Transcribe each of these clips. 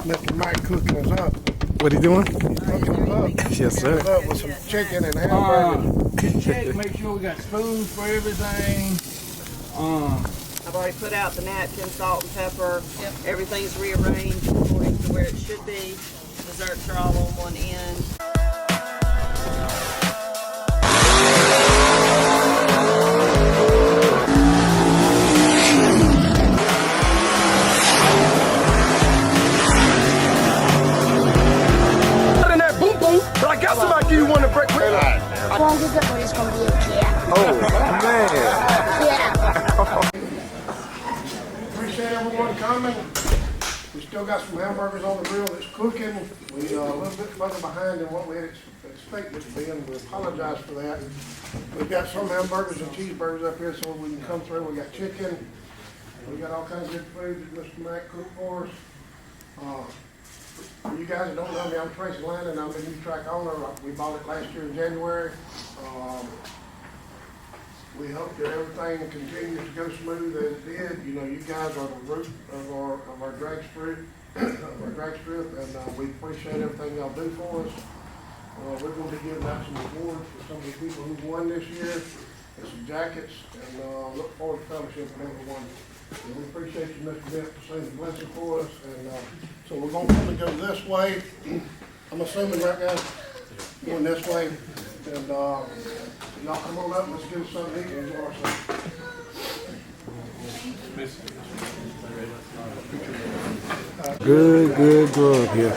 Mr. Mike cooking us up. What he doing? He's cooking us up. Yes, sir. Up with some chicken and hamburgers. Check, make sure we got spoons for everything. I've already put out the napkin, salt and pepper. Yep. Everything's rearranged according to where it should be. Desserts are all on one end. But I got somebody give you one to break with. As long as everybody's gonna be okay. Oh, man. Yeah. Appreciate everyone coming. We still got some hamburgers on the grill that's cooking. We are a little bit further behind than what we had expected to be, and we apologize for that. We've got some hamburgers and cheeseburgers up here so we can come through. We got chicken. We got all kinds of good food that Mr. Mac cooked for us. For you guys that don't know me, I'm Tracy Landon. I'm the new track owner. We bought it last year in January. We hope that everything continues to go smooth as it did. You know, you guys are the root of our drag strip, and we appreciate everything y'all do for us. We're going to be giving out some awards for some of the people who won this year, and some jackets, and look forward to fellowshipping everyone. And we appreciate you, Mr. Bent, for saying the blessing for us. And so we're going to probably go this way. I'm assuming right now, going this way. And y'all come on up and let's get us something to eat and enjoy ourselves. Good grub here.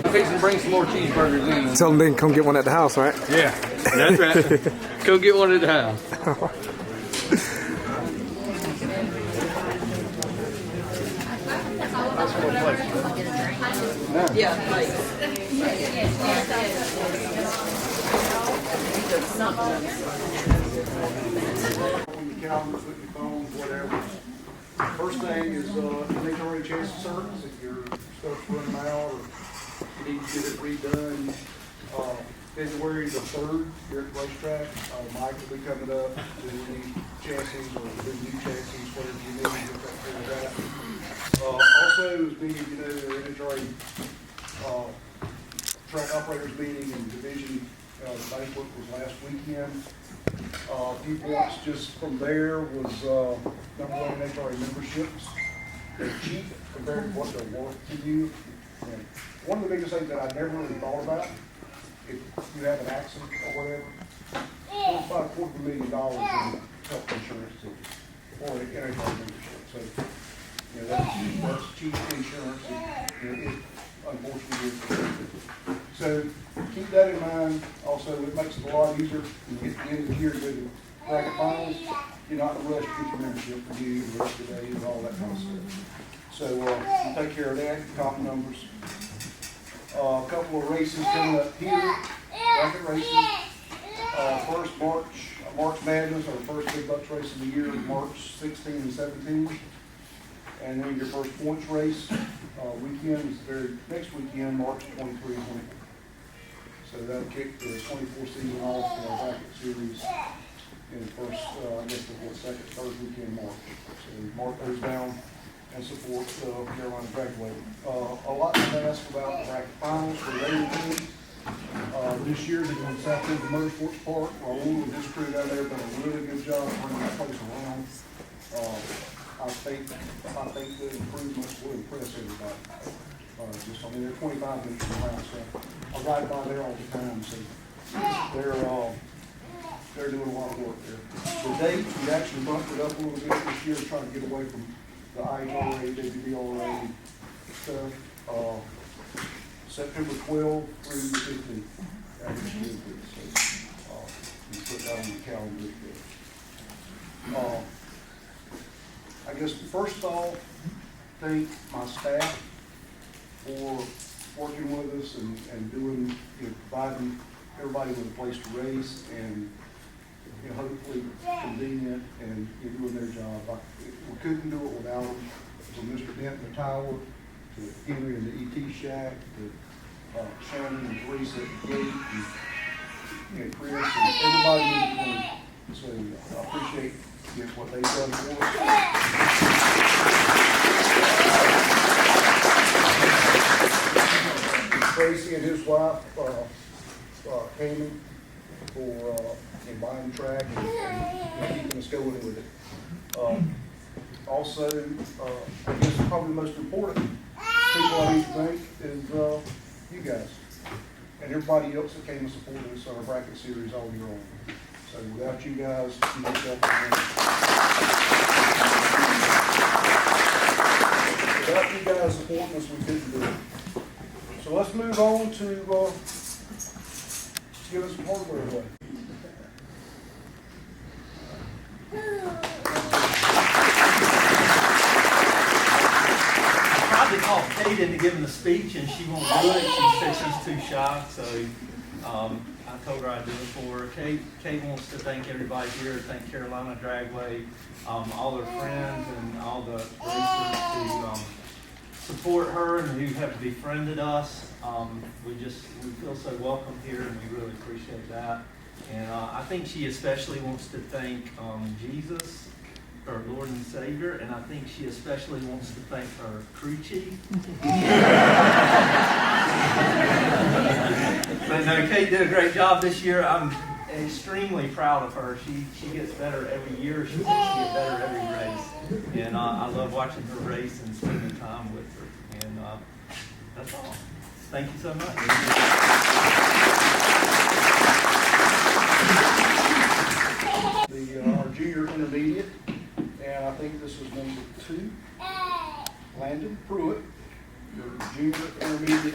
I'm fixing to bring some more cheeseburgers in. Tell them they can come get one at the house, right? Yeah, that's right. Go get one at the house. Yeah, like. On your calendars, with your phones, whatever. First thing is, you make already chance to service if your stuff's running out or you need to get it redone. February the 3rd, here at the racetrack, Mike will be coming up to any chassis or do new chassis, whatever you need to get that figured out. Also, is being, you know, the NHRA track operators meeting and division banquet was last weekend. A few points just from there was number one, NHRA memberships. They're cheap compared to what they're worth to you. And one of the biggest things that I never really thought about, if you have an accident or whatever, it's about $250,000 in health insurance or an NHRA membership. So, you know, that's cheap insurance. It unfortunately is. So keep that in mind. Also, it makes it a lot easier when you get to the end of the year to go to bracket finals. You're not in a rush to get your membership renewed the rest of the day and all that kind of stuff. So you take care of that, comp numbers. A couple of races coming up here, bracket races. First March Madness, our first big bucks race of the year, March 16 and 17. And then your first points race weekend is the very next weekend, March 23 and 24. So that'll kick the 24 season off for our bracket series in the first, I guess the second, third weekend in March. So mark those down and support Carolina Dragway. A lot to ask about the bracket finals for the racing teams. This year they're going to South End Motorsports Park. Raul and his crew down there have done a really good job bringing that place around. I think the improvements will impress everybody. I mean, they're 25 minutes from around, so I ride by there all the time. So they're doing a lot of work there. The date, we actually bumped it up a little bit this year to try to get away from the IHRA, WBRA stuff. September 12th through the 15th. So you put that on the calendar. I guess first of all, thank my staff for working with us and doing, providing everybody with a place to race and, hopefully convenient and doing their job. We couldn't do it without them. So Mr. Dent in the tower, to Henry in the ET shack, to Shannon and Teresa at the gate, and Chris and everybody in the room. So I appreciate what they've done for us. Tracy and his wife, Amy, for buying the track and keeping us going with it. Also, I guess probably the most important people I need to thank is you guys and everybody else that came and supported us on our bracket series all year long. So without you guys, without you guys supporting us, we couldn't do it. So let's move on to give us some hardware away. To call Kate in to give him the speech, and she won't do it. She said she's too shy, so I told her I'd do it for her. Kate wants to thank everybody here, thank Carolina Dragway, all their friends, and all the racers who support her and who have befriended us. We feel so welcome here, and we really appreciate that. And I think she especially wants to thank Jesus, our Lord and Savior, and I think she especially wants to thank our crew chief. But no, Kate did a great job this year. I'm extremely proud of her. She gets better every year. She gets better every race. And I love watching her race and spending time with her. And that's all. Thank you so much. Our junior intermediate, and I think this was number 2, Landon Pruitt, your junior intermediate.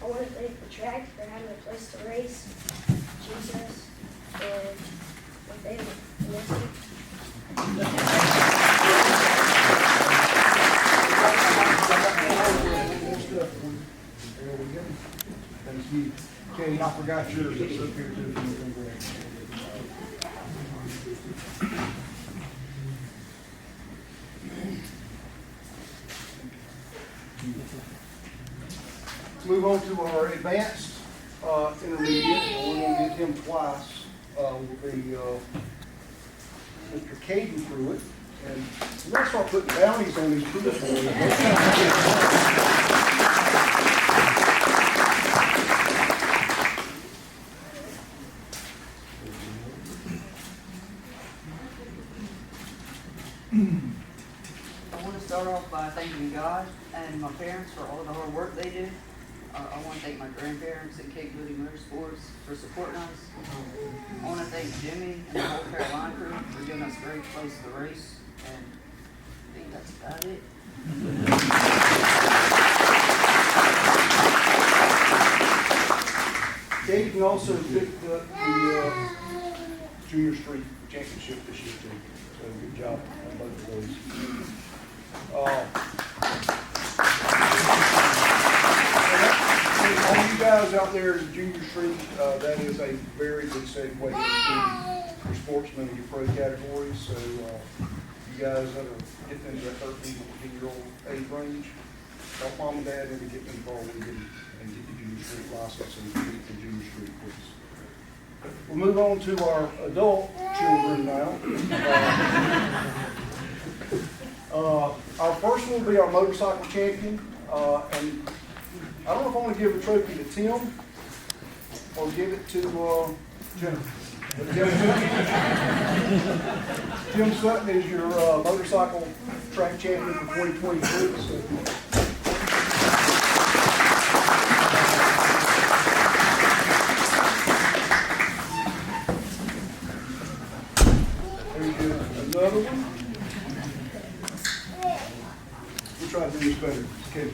I want to thank the track for having a place to race, Jesus, and my favorite, Vanessa. Thank you. Kate, I forgot yours. It's up here too. Let's move on to our advanced intermediate. We're going to get him twice. Will be Mr. Caden Pruitt. And we're going to start putting bounties on these Pruitts for you. I want to start off by thanking God and my parents for all the hard work they did. I want to thank my grandparents at Cape Moody Motorsports for supporting us. I want to thank Jimmy and the whole Carolina crew for giving us a great place to race. And I think that's about it. Caden also picked up the Junior Street Championship this year too. So good job on both of those. All you guys out there in Junior Street, that is a very good segue to your sportsmen and your pro categories. So you guys that are getting into that 13, 14-year-old age range, help mom and dad into getting involved with you and get your Junior Street license and get the Junior Street course. We'll move on to our adult children now. Our first one will be our motorcycle champion. And I don't know if I want to give the trophy to Tim or give it to Jennifer. But Tim Sutton is your motorcycle track champion for 2023. So. Another one. We'll try to do this better. Okay.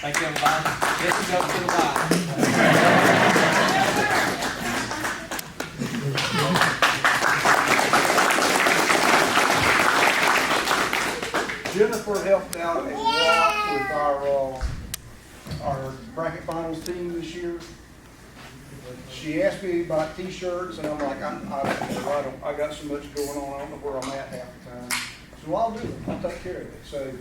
Thank you, everybody. Yes, we go to the bye. Jennifer helped out a lot with our bracket finals team this year. She asked me about t-shirts, and I'm like, I got so much going on, I don't know where I'm at half the time. So I'll do it, I'll take care of it. So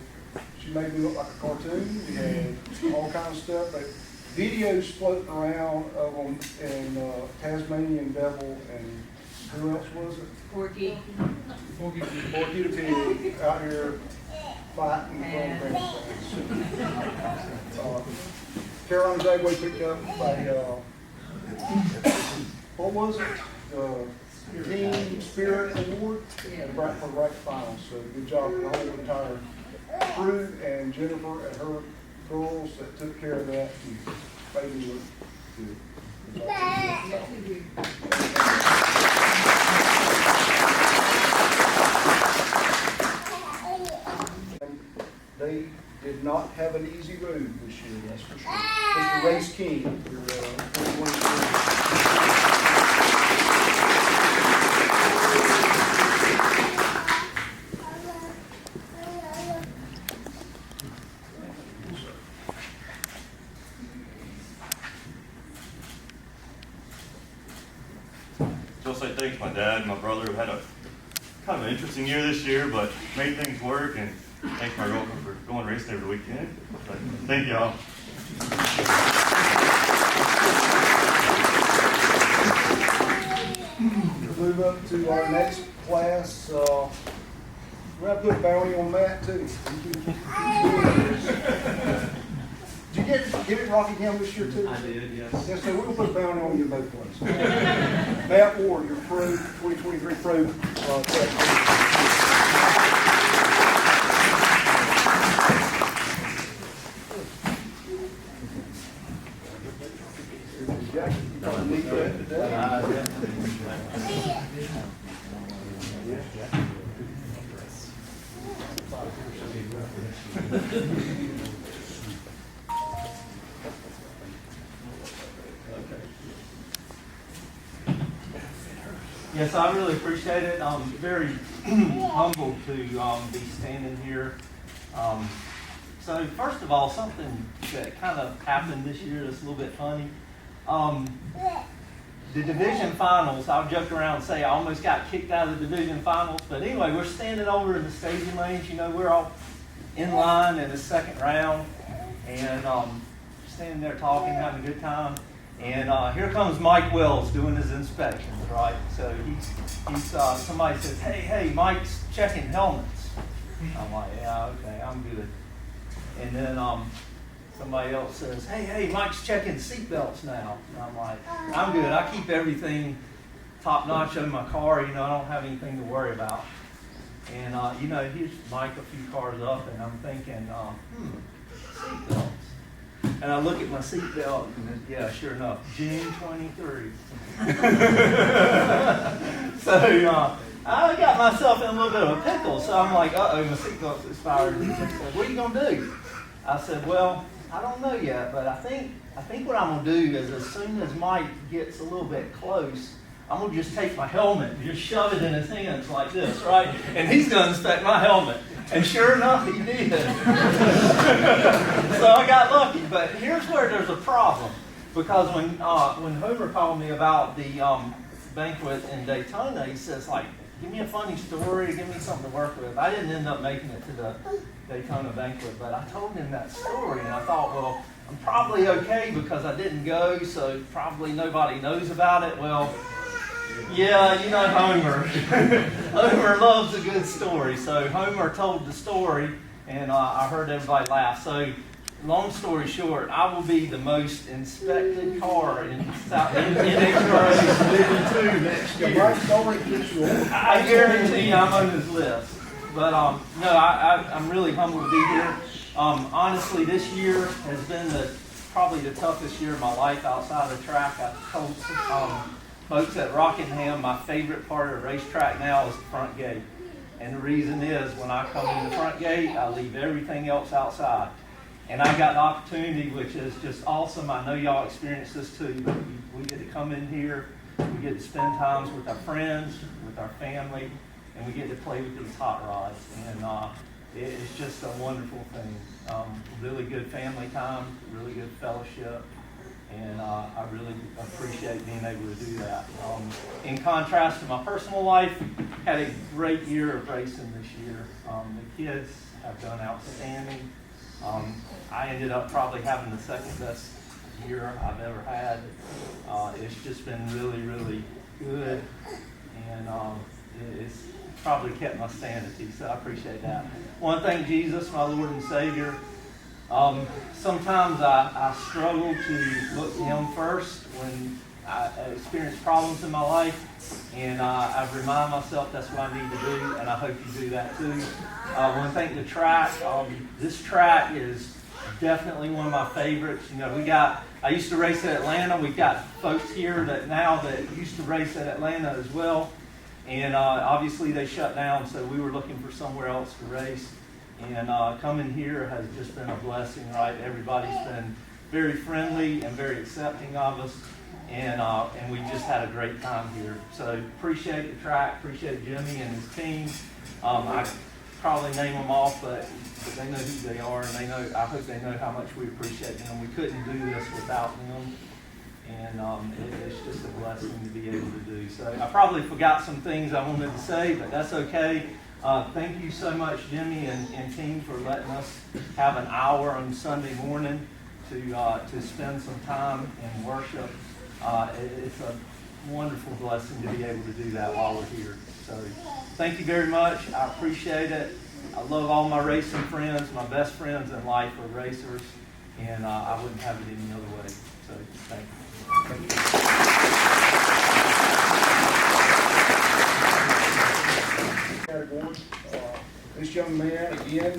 she made me look like a cartoon. We had all kinds of stuff. But videos floating around of them, and Tasmanian Devil, and who else was it? Porky. Porky the Pig out here fighting Carolina Dragway picked up a, what was it? The Team Spirit Award for right finals. So good job to the whole entire crew and Jennifer and her girls that took care of that and made me look good. They did not have an easy road this year, that's for sure. Mr. Race King, your 2023. Just say thanks to my dad and my brother who had a kind of an interesting year this year, but made things work, and thanks my girlfriend for going racing every weekend. But thank y'all. We'll move up to our next class. We're going to put a bounty on Matt too. Did you get it Rockingham this year too? I did, yes. Yes, so we'll put a bounty on you in both places. Matt Ward, your pro 2023 pro. Yes, I really appreciate it. I'm very humbled to be standing here. So first of all, something that kind of happened this year that's a little bit funny. The division finals, I'll joke around and say I almost got kicked out of the division finals, but anyway, we're standing over in the staging lanes. You know, we're all in line in the second round, and standing there talking, having a good time. And here comes Mike Wells doing his inspections, right? So he's somebody says, hey, Mike's checking helmets. I'm like, yeah, okay, I'm good. And then somebody else says, hey, Mike's checking seatbelts now. And I'm like, I'm good. I keep everything top notch in my car. You know, I don't have anything to worry about. And you know, here's Mike a few cars up, and I'm thinking, seatbelts. And I look at my seatbelt, and yeah, sure enough, June 23. So I got myself in a little bit of a pickle. So I'm like, my seatbelt's expired. He said, what are you gonna do? I said, well, I don't know yet, but I think what I'm gonna do is as soon as Mike gets a little bit close, I'm gonna just take my helmet and just shove it in his hands like this, right? And he's gonna inspect my helmet. And sure enough, he did. So I got lucky. But here's where there's a problem. Because when Homer called me about the banquet in Daytona, he says, like, give me a funny story, give me something to work with. I didn't end up making it to the Daytona banquet, but I told him that story, and I thought, well, I'm probably okay because I didn't go, so probably nobody knows about it. Well, yeah, you know Homer. Homer loves a good story. So Homer told the story, and I heard everybody laugh. So long story short, I will be the most inspected car in NHRA Division 2 next year. I guarantee I'm on his list. But no, I'm really humbled to be here. Honestly, this year has been probably the toughest year of my life outside of track. I told folks at Rockingham, my favorite part of the racetrack now is the front gate. And the reason is when I come in the front gate, I leave everything else outside. And I got the opportunity, which is just awesome. I know y'all experience this too, but we get to come in here, we get to spend times with our friends, with our family, and we get to play with these hot rods. And it's just a wonderful thing. Really good family time, really good fellowship, and I really appreciate being able to do that. In contrast to my personal life, had a great year of racing this year. The kids have done outstanding. I ended up probably having the second best year I've ever had. It's just been really, really good, and it's probably kept my sanity, so I appreciate that. I want to thank Jesus, my Lord and Savior. Sometimes I struggle to look to Him first when I experience problems in my life, and I remind myself that's what I need to do, and I hope you do that too. I want to thank the track. This track is definitely one of my favorites. You know, I used to race at Atlanta. We've got folks here that used to race at Atlanta as well, and obviously they shut down, so we were looking for somewhere else to race. And coming here has just been a blessing, right? Everybody's been very friendly and very accepting of us, and we just had a great time here. So appreciate the track, appreciate Jimmy and his team. I probably name them off, but they know who they are, and I hope they know how much we appreciate them. We couldn't do this without them, and it's just a blessing to be able to do. So I probably forgot some things I wanted to say, but that's okay. Thank you so much, Jimmy and team, for letting us have an hour on Sunday morning to spend some time in worship. It's a wonderful blessing to be able to do that while we're here. So thank you very much. I appreciate it. I love all my racing friends. My best friends in life are racers, and I wouldn't have it any other way. So thank you. Category. This young man, again,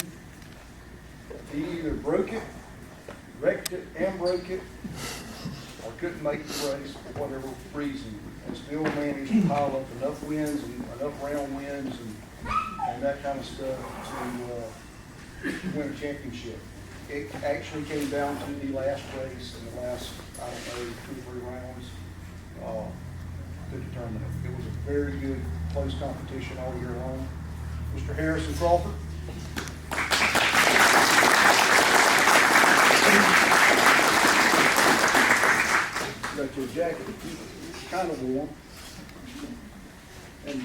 he either broke it, wrecked it, and broke it, or couldn't make the race for whatever reason, and still managed to pile up enough wins and enough round wins and that kind of stuff to win a championship. It actually came down to the last race in the last, 2 or 3 rounds to determine it. It was a very good, close competition all year long. Mr. Harrison Crawford. Got your jacket, it's kind of warm, and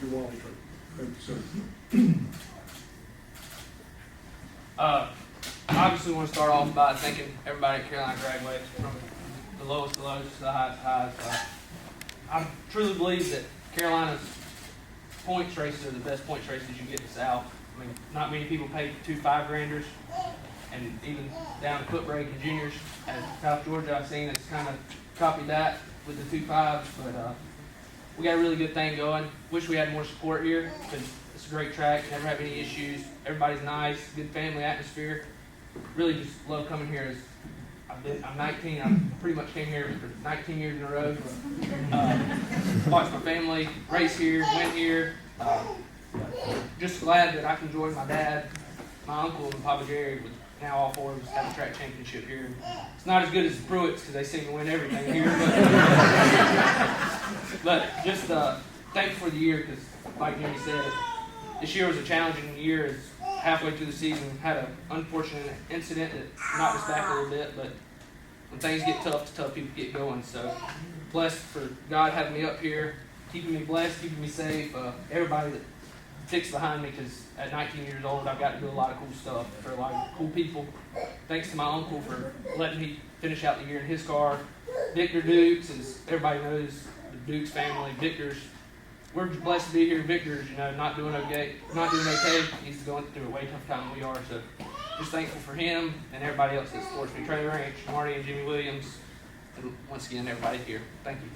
your wallet. Thank you, sir. Obviously want to start off by thanking everybody at Carolina Dragway, from the lowest to lows to the highest highs. I truly believe that Carolina's points races are the best points races you get in the South. I mean, not many people pay 2 5-granders, and even down to foot brake and juniors. At South Georgia, I've seen it's kind of copied that with the 2 5s, but we got a really good thing going. Wish we had more support here, because it's a great track, never have any issues. Everybody's nice, good family atmosphere. Really just love coming here. I'm 19, I pretty much came here for 19 years in a row. Watched my family race here, win here. Just glad that I can join my dad, my uncle, and Papa Jerry with now all 4 of us have a track championship here. It's not as good as the Pruitts because they seem to win everything here. But just thankful for the year, because like Jimmy said, this year was a challenging year. As halfway through the season, had an unfortunate incident that knocked us back a little bit, but when things get tough, it's tough people get going. So blessed for God having me up here, keeping me blessed, keeping me safe. Everybody that sticks behind me, because at 19 years old, I've got to do a lot of cool stuff for a lot of cool people. Thanks to my uncle for letting me finish out the year in his car. Victor Dukes, as everybody knows, the Dukes family. Victor's, we're blessed to be here. Victor's, not doing okay. He's going through a way tough time than we are. So just thankful for him and everybody else that supports me. Trey Ranch, Marty and Jimmy Williams, and once again, everybody here. Thank you.